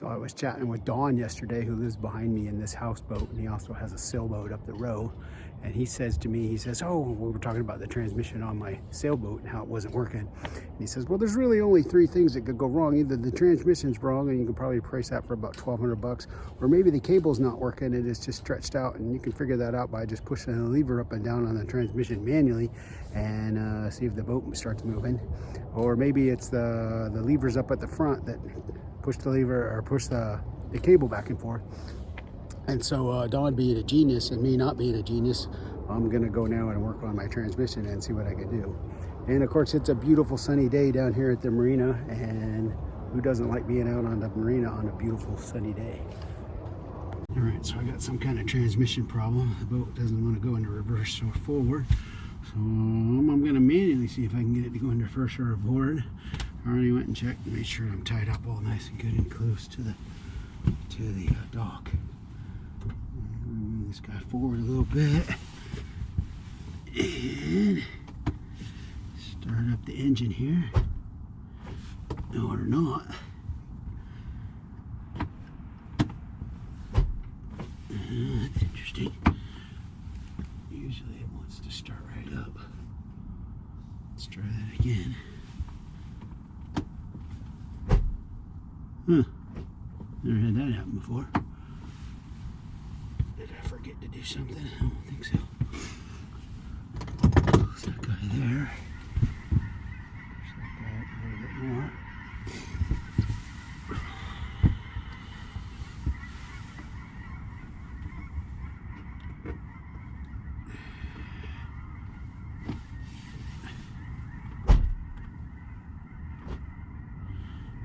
So I was chatting with Don yesterday, who lives behind me in this houseboat, and he also has a sailboat up the row. And he says to me, he says, oh, we were talking about the transmission on my sailboat and how it wasn't working. And he says, well, there's really only three things that could go wrong. Either the transmission's wrong, and you can probably price that for about $1,200, or maybe the cable's not working and it's just stretched out, and you can figure that out by just pushing the lever up and down on the transmission manually and see if the boat starts moving. Or maybe it's the levers up at the front that push the lever or push the cable back and forth. And so Don being a genius and me not being a genius, I'm gonna go now and work on my transmission and see what I can do. And of course, it's a beautiful sunny day down here at the marina, and who doesn't like being out on the marina on a beautiful sunny day? All right, so I got some kind of transmission problem. The boat doesn't want to go into reverse or forward. So I'm gonna manually see if I can get it to go into reverse or forward. I already went and checked and made sure I'm tied up all nice and good and close to the dock. Move this guy forward a little bit and start up the engine here. No, or not. That's interesting. Usually it wants to start right up. Let's try that again. Huh. Never had that happen before. Did I forget to do something? I don't think so. There's that guy there. Push that guy up a little bit more.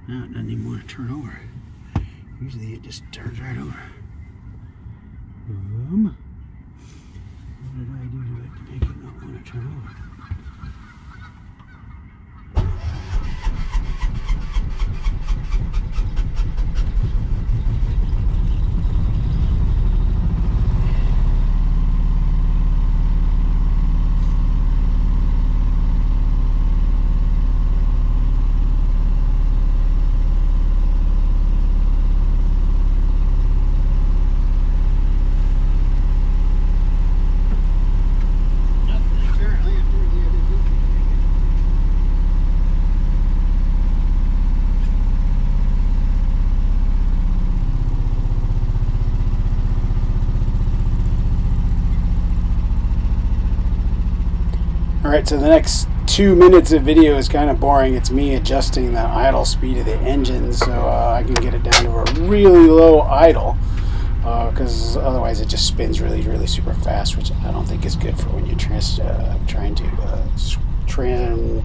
Now it doesn't even want to turn over. Usually it just turns right over. What did I do to it to make it not want to turn over? Alright, so the next 2 minutes of video is kind of boring. It's me adjusting the idle speed of the engine so I can get it down to a really low idle, because otherwise it just spins really, really super fast, which I don't think is good for when you're trying to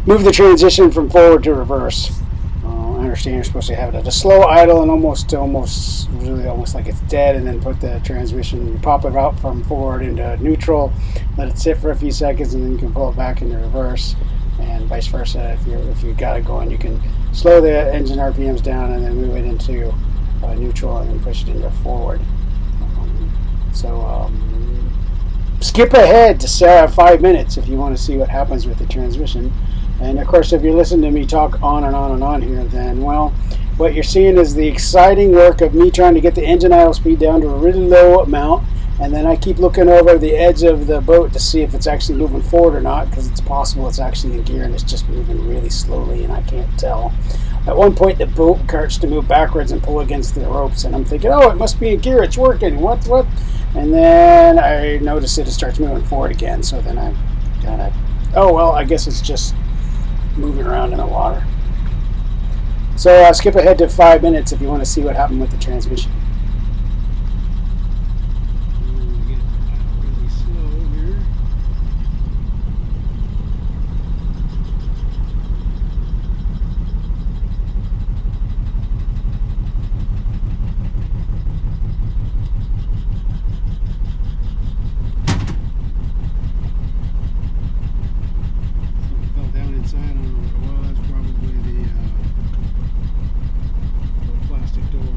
move the transition from forward to reverse. I understand you're supposed to have it at a slow idle and almost like it's dead, and then put the transmission, pop it out from forward into neutral, let it sit for a few seconds, and then you can pull it back into reverse, and vice versa. If you got it going, you can slow the engine RPMs down and then move it into neutral and then push it into forward. Skip ahead to 5 minutes if you want to see what happens with the transmission. And of course, if you listen to me talk on and on and on here, then, well, what you're seeing is the exciting work of me trying to get the engine idle speed down to a really low amount, and then I keep looking over the edge of the boat to see if it's actually moving forward or not, because it's possible it's actually in gear and it's just moving really slowly and I can't tell. At one point, the boat starts to move backwards and pull against the ropes, and I'm thinking, oh, it must be in gear, it's working, what? And then I notice that it starts moving forward again, so then I kind of, oh, well, I guess it's just moving around in the water. So skip ahead to 5 minutes if you want to see what happened with the transmission. Really slow here. Something fell down inside. I don't know what it was. Probably the plastic door.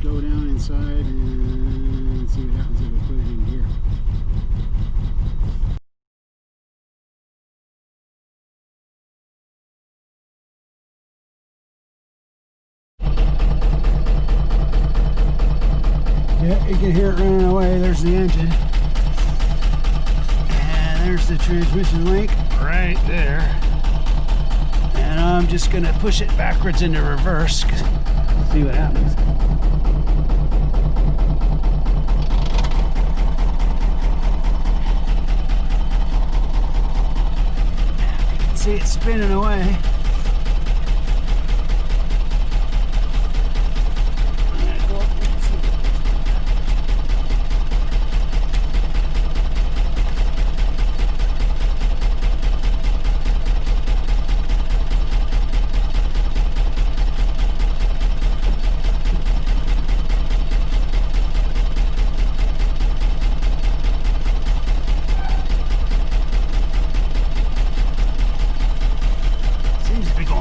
go down inside and see what happens if we put it in gear. Yeah, you can hear it running away. There's the engine. And there's the transmission link right there. And I'm just going to push it backwards into reverse. See what happens. You can see it spinning away.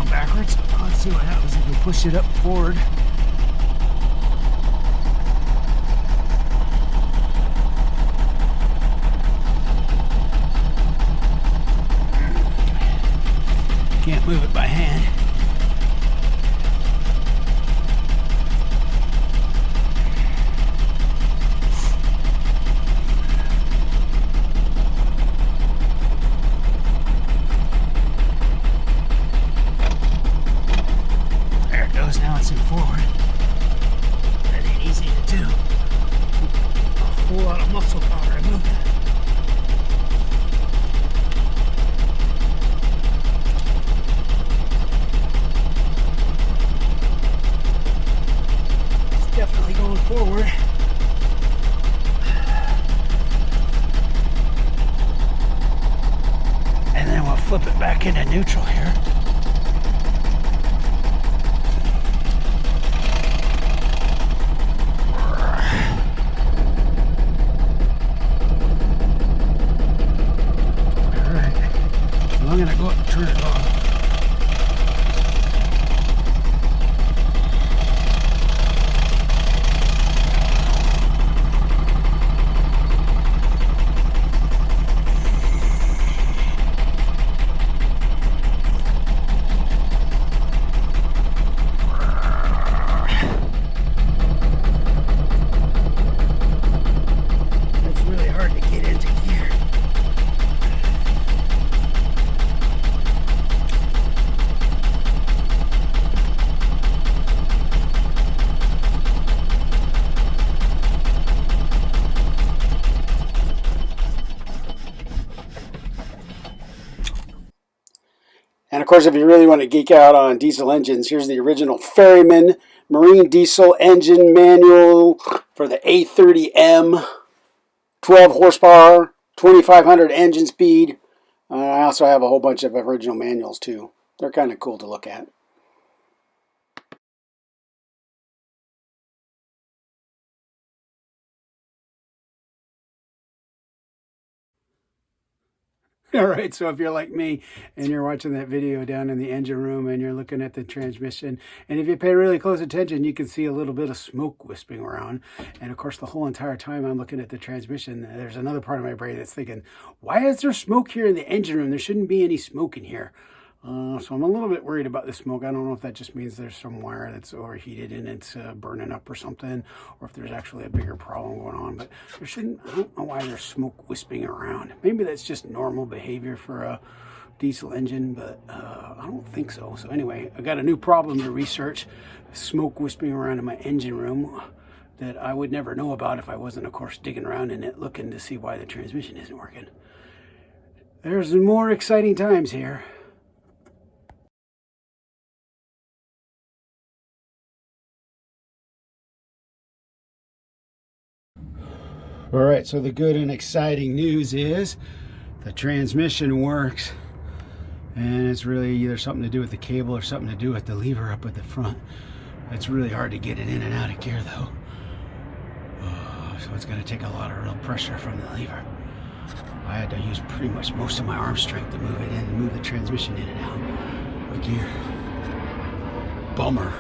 Backwards. Let's see what happens if we push it up forward. Can't move it by hand. Now it's in forward. That ain't easy to do. A whole lot of muscle power to move that. It's definitely going forward. And then we'll flip it back into neutral here. I'm going to go up and turn it off. It's really hard to get into gear. And of course, if you really want to geek out on diesel engines, here's the original Farymann marine diesel engine manual for the A30M, 12 horsepower, 2500 engine speed. I also have a whole bunch of original manuals too. They're kind of cool to look at. All right, so if you're like me and you're watching that video down in the engine room and you're looking at the transmission, and if you pay really close attention, you can see a little bit of smoke wisping around. And of course, the whole entire time I'm looking at the transmission, there's another part of my brain that's thinking, why is there smoke here in the engine room? There shouldn't be any smoke in here. So I'm a little bit worried about the smoke. I don't know if that just means there's some wire that's overheated and it's burning up or something, or if there's actually a bigger problem going on. But there shouldn't, I don't know why there's smoke wisping around. Maybe that's just normal behavior for a diesel engine, but I don't think so. So anyway, I got a new problem to research, smoke wisping around in my engine room that I would never know about if I wasn't, of course, digging around in it looking to see why the transmission isn't working. There's more exciting times here. All right, so the good and exciting news is the transmission works, and it's really either something to do with the cable or something to do with the lever up at the front. It's really hard to get it in and out of gear though. So it's going to take a lot of real pressure from the lever. I had to use pretty much most of my arm strength to move it in and move the transmission in and out of gear. Bummer.